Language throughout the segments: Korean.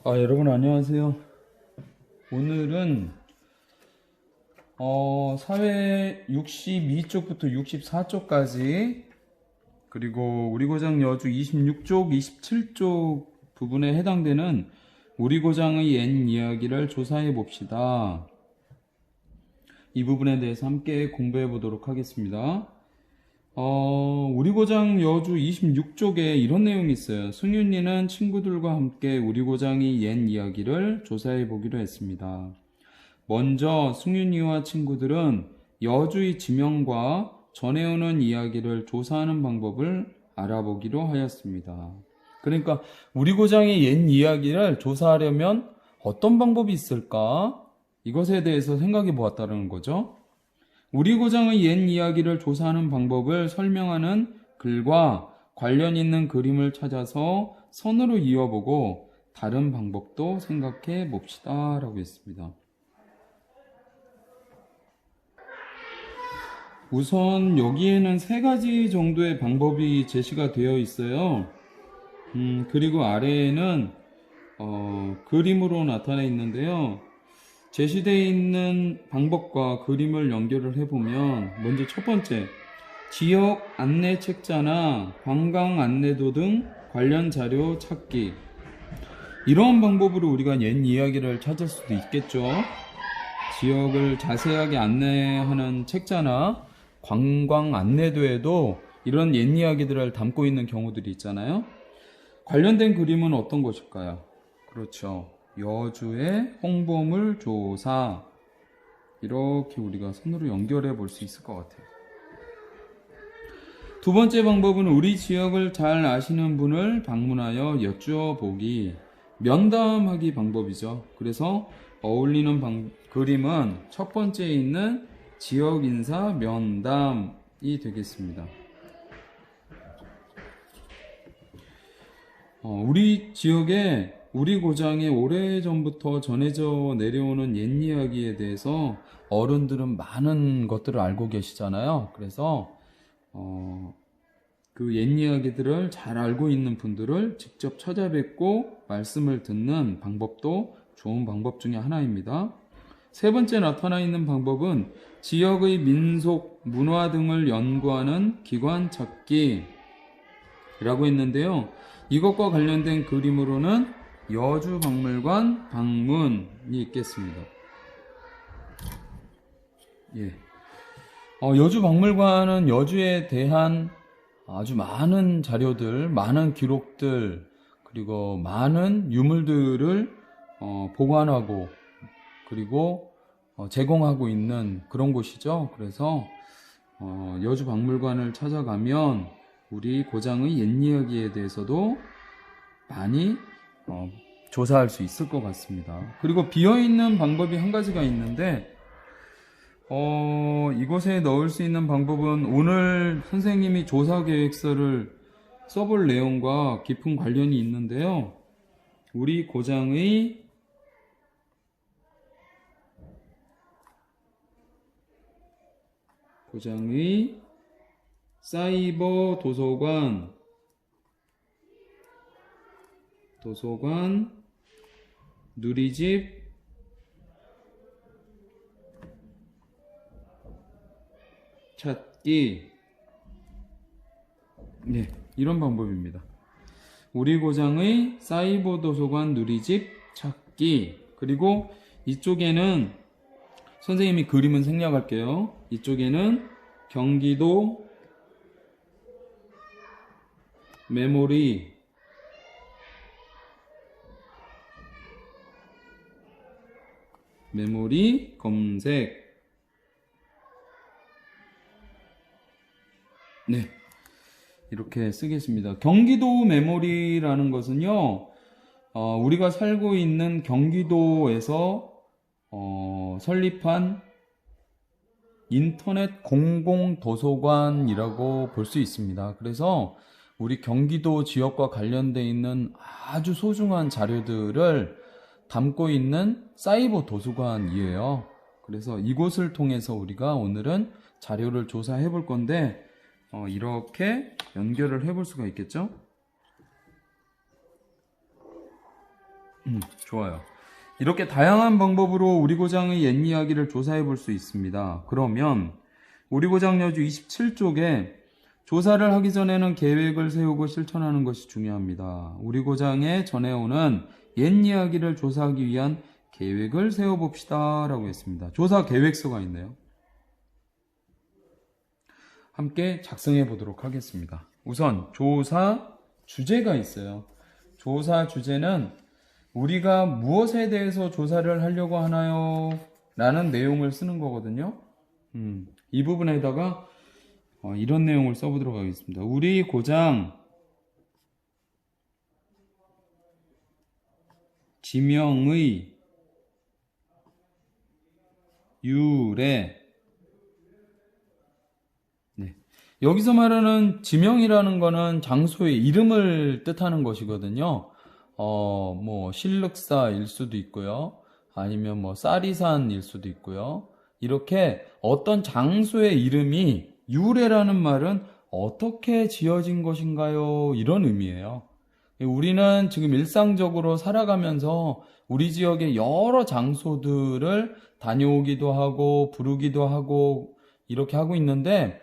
여러분 안녕하세요. 오늘은 사회 62쪽부터 64쪽까지 그리고 우리고장 여주 26쪽, 27쪽 부분에 해당되는 우리고장의 옛 이야기를 조사해 봅시다. 이 부분에 대해서 함께 공부해 보도록 하겠습니다. 우리고장 여주 26쪽에 이런 내용이 있어요. 승윤이는 친구들과 함께 우리고장의 옛 이야기를 조사해 보기로 했습니다. 먼저 승윤이와 친구들은 여주의 지명과 전해오는 이야기를 조사하는 방법을 알아보기로 하였습니다. 그러니까 우리고장의 옛 이야기를 조사하려면 어떤 방법이 있을까? 이것에 대해서 생각해 보았다는 거죠. 우리고장의 옛 이야기를 조사하는 방법을 설명하는 글과 관련 있는 그림을 찾아서 선으로 이어보고 다른 방법도 생각해 봅시다 라고 했습니다. 우선 여기에는 3가지 정도의 방법이 제시가 되어 있어요. 그리고 아래에는 그림으로 나타나 있는데요. 제시되어 있는 방법과 그림을 연결을 해보면 먼저 첫 번째, 지역 안내 책자나 관광 안내도 등 관련 자료 찾기. 이런 방법으로 우리가 옛 이야기를 찾을 수도 있겠죠. 지역을 자세하게 안내하는 책자나 관광 안내도에도 이런 옛 이야기들을 담고 있는 경우들이 있잖아요. 관련된 그림은 어떤 것일까요? 그렇죠. 여주의 홍보물 조사. 이렇게 우리가 선으로 연결해 볼 수 있을 것 같아요. 두 번째 방법은 우리 지역을 잘 아시는 분을 방문하여 여쭈어보기. 면담하기 방법이죠. 그래서 어울리는 그림은 첫 번째에 있는 지역 인사 면담이 되겠습니다. 우리 지역에 우리 고장에 오래전부터 전해져 내려오는 옛 이야기에 대해서 어른들은 많은 것들을 알고 계시잖아요. 그래서 그 옛 이야기들을 잘 알고 있는 분들을 직접 찾아뵙고 말씀을 듣는 방법도 좋은 방법 중에 하나입니다. 세 번째 나타나 있는 방법은 지역의 민속, 문화 등을 연구하는 기관 찾기라고 했는데요. 이것과 관련된 그림으로는 여주박물관 방문이 있겠습니다. 여주박물관은 여주에 대한 아주 많은 자료들, 많은 기록들, 그리고 많은 유물들을 보관하고 그리고 제공하고 있는 그런 곳이죠. 그래서 여주박물관을 찾아가면 우리 고장의 옛 이야기에 대해서도 많이 조사할 수 있을 것 같습니다. 그리고 비어있는 방법이 한 가지가 있는데 이곳에 넣을 수 있는 방법은 오늘 선생님이 조사 계획서를 써볼 내용과 깊은 관련이 있는데요. 우리 고장의 사이버 도서관 누리집 찾기. 이런 방법입니다. 우리 고장의 사이버 도서관 누리집 찾기. 그리고 이쪽에는 선생님이 그림은 생략할게요. 이쪽에는 경기도 메모리 검색. 이렇게 쓰겠습니다. 경기도 메모리라는 것은요, 우리가 살고 있는 경기도에서 설립한 인터넷 공공도서관이라고 볼 수 있습니다. 그래서 우리 경기도 지역과 관련되어 있는 아주 소중한 자료들을 담고 있는 사이버 도서관이에요. 그래서 이곳을 통해서 우리가 오늘은 자료를 조사해 볼 건데 이렇게 연결을 해 볼 수가 있겠죠? 좋아요. 이렇게 다양한 방법으로 우리 고장의 옛 이야기를 조사해 볼 수 있습니다. 그러면 우리 고장 여주 27쪽에 조사를 하기 전에는 계획을 세우고 실천하는 것이 중요합니다. 우리 고장에 전해오는 옛 이야기를 조사하기 위한 계획을 세워봅시다 라고 했습니다. 조사 계획서가 있네요. 함께 작성해 보도록 하겠습니다. 우선 조사 주제가 있어요. 조사 주제는 우리가 무엇에 대해서 조사를 하려고 하나요? 라는 내용을 쓰는 거거든요. 이 부분에다가 이런 내용을 써보도록 하겠습니다. 우리 고장 지명의 유래. 네. 여기서 말하는 지명이라는 거는 장소의 이름을 뜻하는 것이거든요. 뭐 신륵사일 수도 있고요. 아니면 뭐 쌀이산일 수도 있고요. 이렇게 어떤 장소의 이름이 유래라는 말은 어떻게 지어진 것인가요? 이런 의미예요. 우리는 지금 일상적으로 살아가면서 우리 지역의 여러 장소들을 다녀오기도 하고 부르기도 하고 이렇게 하고 있는데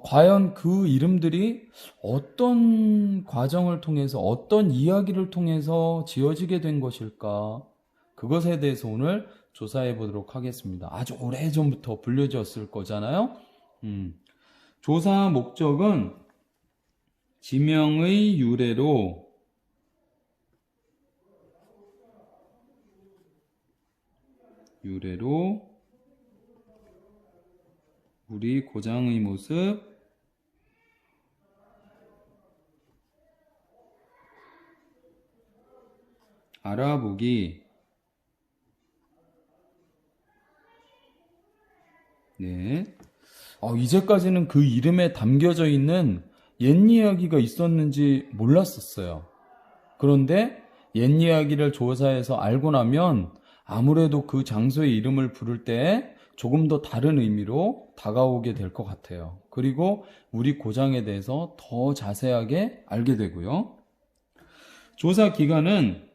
과연 그 이름들이 어떤 과정을 통해서 어떤 이야기를 통해서 지어지게 된 것일까? 그것에 대해서 오늘 조사해 보도록 하겠습니다. 아주 오래전부터 불려졌을 거잖아요. 조사 목적은 지명의 유래로 우리 고장의 모습 알아보기. 네. 이제까지는 그 이름에 담겨져 있는 옛 이야기가 있었는지 몰랐었어요. 그런데 옛 이야기를 조사해서 알고 나면 아무래도 그 장소의 이름을 부를 때 조금 더 다른 의미로 다가오게 될 것 같아요. 그리고 우리 고장에 대해서 더 자세하게 알게 되고요. 조사 기간은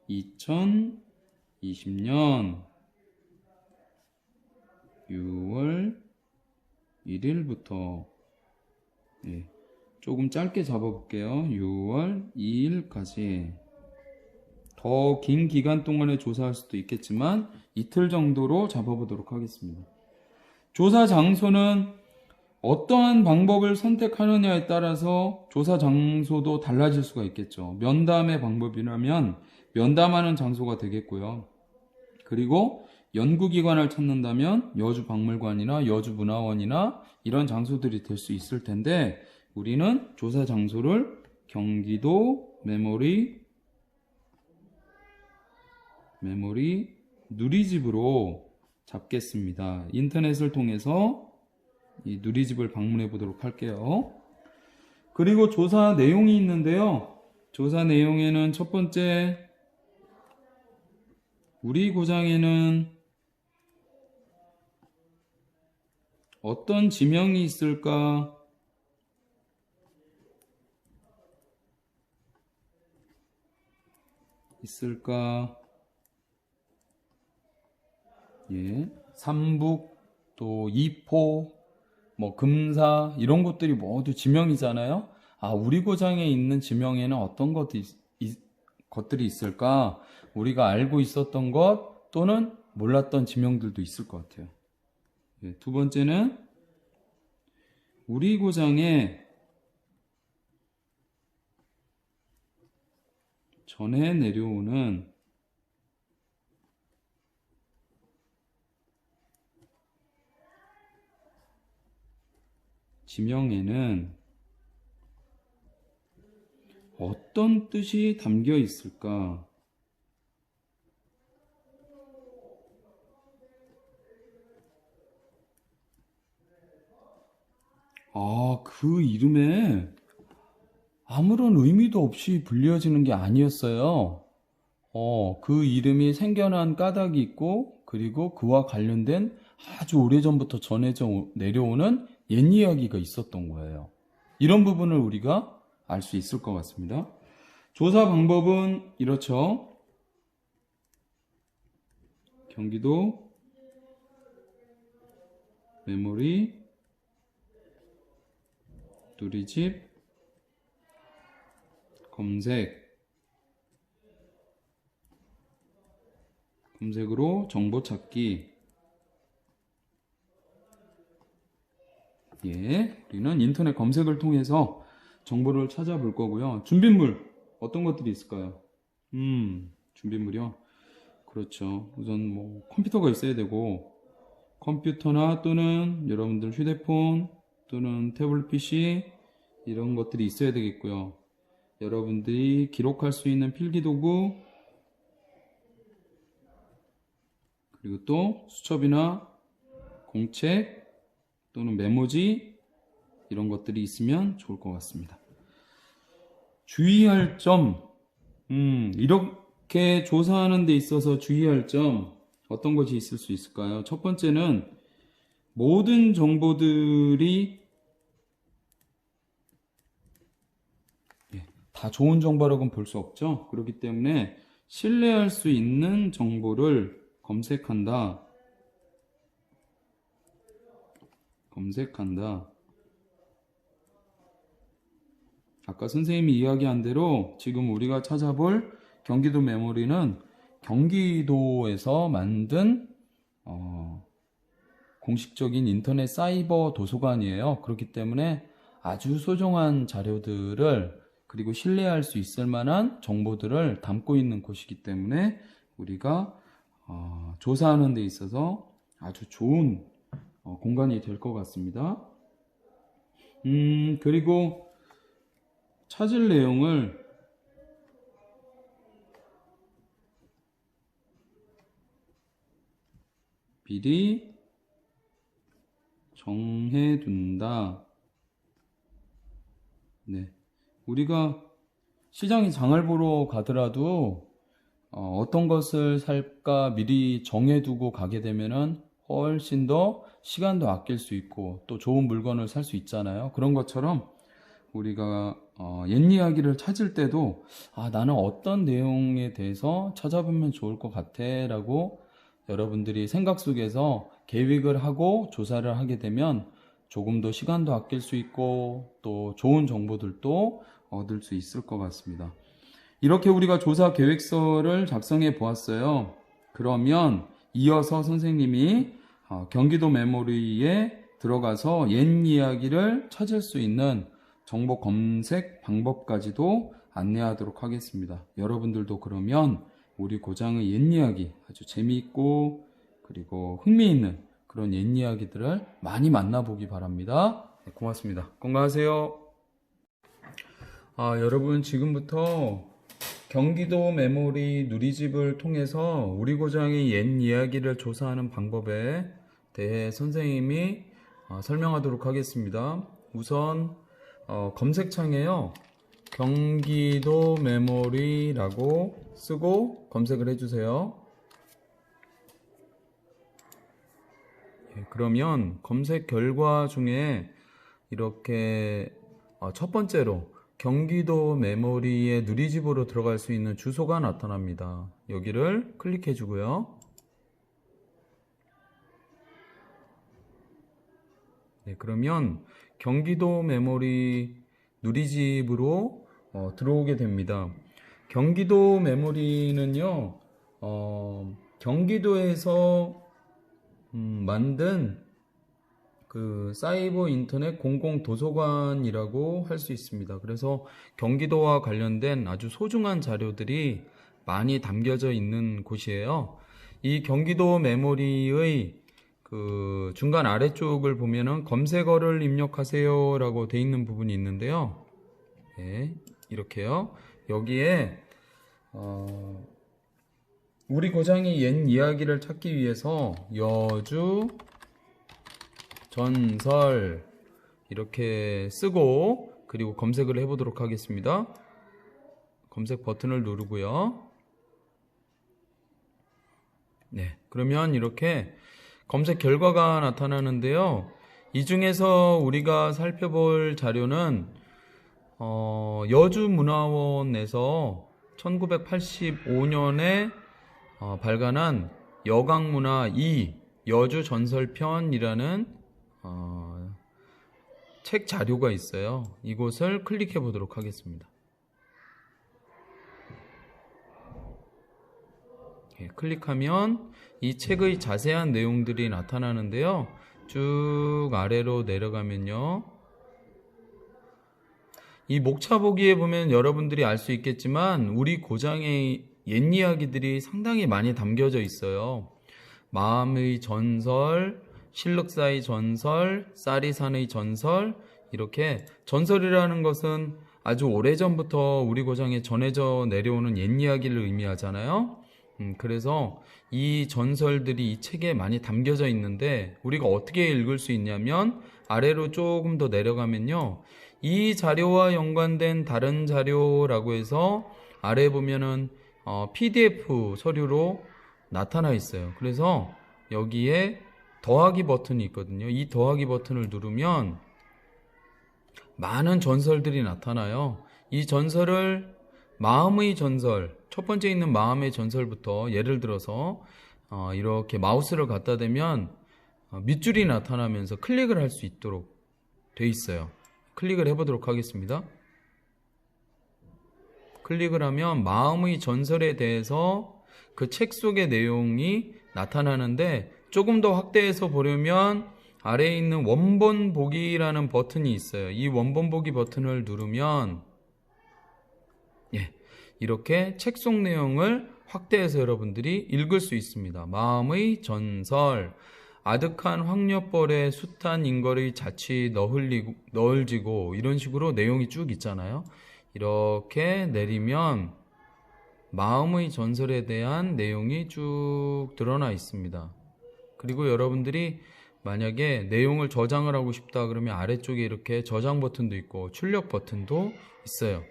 2020년 6월 1일부터 조금 짧게 잡아볼게요. 6월 2일까지. 더 긴 기간 동안에 조사할 수도 있겠지만 이틀 정도로 잡아보도록 하겠습니다. 조사 장소는 어떠한 방법을 선택하느냐에 따라서 조사 장소도 달라질 수가 있겠죠. 면담의 방법이라면 면담하는 장소가 되겠고요. 그리고 연구기관을 찾는다면 여주박물관이나 여주문화원이나 이런 장소들이 될 수 있을 텐데 우리는 조사 장소를 경기도 메모리 누리집으로 잡겠습니다. 인터넷을 통해서 이 누리집을 방문해 보도록 할게요. 그리고 조사 내용이 있는데요. 조사 내용에는 첫 번째, 우리 고장에는 어떤 지명이 있을까? 삼북, 또 이포, 뭐 금사 이런 것들이 모두 지명이잖아요. 우리 고장에 있는 지명에는 어떤 것들이 있을까? 우리가 알고 있었던 것 또는 몰랐던 지명들도 있을 것 같아요. 두 번째는 우리 고장에 전해 내려오는 지명에는 어떤 뜻이 담겨 있을까? 그 이름에 아무런 의미도 없이 불려지는 게 아니었어요. 그 이름이 생겨난 까닭이 있고, 그리고 그와 관련된 아주 오래전부터 전해져 내려오는 옛 이야기가 있었던 거예요. 이런 부분을 우리가 알 수 있을 것 같습니다. 조사 방법은 이렇죠. 경기도 메모리 누리집 검색으로 정보 찾기. 예, 우리는 인터넷 검색을 통해서 정보를 찾아볼 거고요. 준비물 어떤 것들이 있을까요? 준비물이요. 그렇죠. 우선 뭐 컴퓨터가 있어야 되고, 컴퓨터나 또는 여러분들 휴대폰 또는 태블릿 PC 이런 것들이 있어야 되겠고요. 여러분들이 기록할 수 있는 필기도구, 그리고 또 수첩이나 공책 또는 메모지 이런 것들이 있으면 좋을 것 같습니다. 주의할 점, 이렇게 조사하는 데 있어서 주의할 점 어떤 것이 있을 수 있을까요? 첫 번째는 모든 정보들이 다 좋은 정보라고는 볼 수 없죠. 그렇기 때문에 신뢰할 수 있는 정보를 검색한다. 아까 선생님이 이야기한 대로 지금 우리가 찾아볼 경기도 메모리는 경기도에서 만든 공식적인 인터넷 사이버 도서관이에요. 그렇기 때문에 아주 소중한 자료들을 그리고 신뢰할 수 있을 만한 정보들을 담고 있는 곳이기 때문에 우리가 조사하는 데 있어서 아주 좋은 공간이 될 것 같습니다. 그리고 찾을 내용을 미리 정해둔다. 네. 우리가 시장에 장을 보러 가더라도 어떤 것을 살까 미리 정해두고 가게 되면은 훨씬 더 시간도 아낄 수 있고 또 좋은 물건을 살 수 있잖아요. 그런 것처럼 우리가 옛 이야기를 찾을 때도 나는 어떤 내용에 대해서 찾아보면 좋을 것 같아 라고 여러분들이 생각 속에서 계획을 하고 조사를 하게 되면 조금 더 시간도 아낄 수 있고 또 좋은 정보들도 얻을 수 있을 것 같습니다. 이렇게 우리가 조사 계획서를 작성해 보았어요. 그러면 이어서 선생님이 경기도 메모리에 들어가서 옛 이야기를 찾을 수 있는 정보 검색 방법까지도 안내하도록 하겠습니다. 여러분들도 그러면 우리 고장의 옛 이야기 아주 재미있고 그리고 흥미있는 그런 옛 이야기들을 많이 만나보기 바랍니다. 네, 고맙습니다. 건강하세요. 여러분 지금부터 경기도 메모리 누리집을 통해서 우리 고장의 옛 이야기를 조사하는 방법에 대해 선생님이 설명하도록 하겠습니다. 우선 검색창에요. 경기도 메모리라고 쓰고 검색을 해주세요. 그러면 검색 결과 중에 이렇게 첫 번째로 경기도 메모리의 누리집으로 들어갈 수 있는 주소가 나타납니다. 여기를 클릭해 주고요. 네, 그러면 경기도 메모리 누리집으로 들어오게 됩니다. 경기도 메모리는요, 경기도에서 만든 그 사이버 인터넷 공공 도서관이라고 할 수 있습니다. 그래서 경기도와 관련된 아주 소중한 자료들이 많이 담겨져 있는 곳이에요. 이 경기도 메모리의 그 중간 아래쪽을 보면은 검색어를 입력하세요 라고 돼 있는 부분이 있는데요. 네, 이렇게요. 여기에 우리 고장의 옛 이야기를 찾기 위해서 여주 전설 이렇게 쓰고 그리고 검색을 해보도록 하겠습니다. 검색 버튼을 누르고요. 네, 그러면 이렇게 검색 결과가 나타나는데요. 이 중에서 우리가 살펴볼 자료는 여주문화원에서 1985년에 발간한 여강문화 2 여주 전설편이라는 책 자료가 있어요. 이곳을 클릭해 보도록 하겠습니다. 클릭하면 이 책의 자세한 내용들이 나타나는데요. 쭉 아래로 내려가면요. 이 목차 보기에 보면 여러분들이 알 수 있겠지만 우리 고장의 옛 이야기들이 상당히 많이 담겨져 있어요. 마음의 전설, 실륵사의 전설, 쌀이산의 전설, 이렇게 전설이라는 것은 아주 오래전부터 우리 고장에 전해져 내려오는 옛 이야기를 의미하잖아요. 그래서 이 전설들이 이 책에 많이 담겨져 있는데 우리가 어떻게 읽을 수 있냐면 아래로 조금 더 내려가면요. 이 자료와 연관된 다른 자료라고 해서 아래 보면은 PDF 서류로 나타나 있어요. 그래서 여기에 더하기 버튼이 있거든요. 이 더하기 버튼을 누르면 많은 전설들이 나타나요. 이 전설을 마음의 전설, 첫 번째 있는 마음의 전설부터 예를 들어서 이렇게 마우스를 갖다 대면 밑줄이 나타나면서 클릭을 할 수 있도록 돼 있어요. 클릭을 해보도록 하겠습니다. 클릭을 하면 마음의 전설에 대해서 그 책 속의 내용이 나타나는데 조금 더 확대해서 보려면 아래에 있는 원본 보기라는 버튼이 있어요. 이 원본 보기 버튼을 누르면 이렇게 책 속 내용을 확대해서 여러분들이 읽을 수 있습니다. 마음의 전설, 아득한 황녀벌의 숱한 인걸의 자취 너흘지고 이런 식으로 내용이 쭉 있잖아요. 이렇게 내리면 마음의 전설에 대한 내용이 쭉 드러나 있습니다. 그리고 여러분들이 만약에 내용을 저장을 하고 싶다 그러면 아래쪽에 이렇게 저장 버튼도 있고 출력 버튼도 있어요.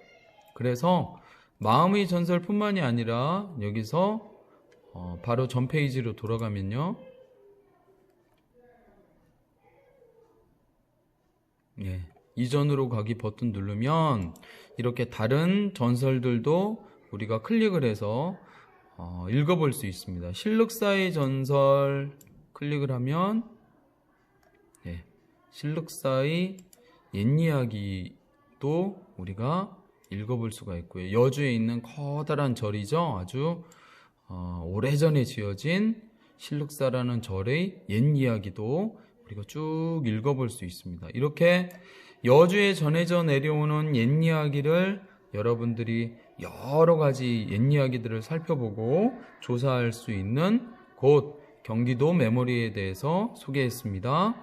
그래서 마음의 전설뿐만이 아니라 여기서 바로 전 페이지로 돌아가면요. 이전으로 가기 버튼 누르면 이렇게 다른 전설들도 우리가 클릭을 해서 읽어볼 수 있습니다. 실륵사의 전설 클릭을 하면 실륵사의 옛 이야기도 우리가 읽어볼 수가 있고요. 여주에 있는 커다란 절이죠. 아주 오래전에 지어진 실륵사라는 절의 옛 이야기도 우리가 쭉 읽어볼 수 있습니다. 이렇게 여주에 전해져 내려오는 옛 이야기를 여러분들이 여러 가지 옛 이야기들을 살펴보고 조사할 수 있는 곳 경기도 메모리에 대해서 소개했습니다.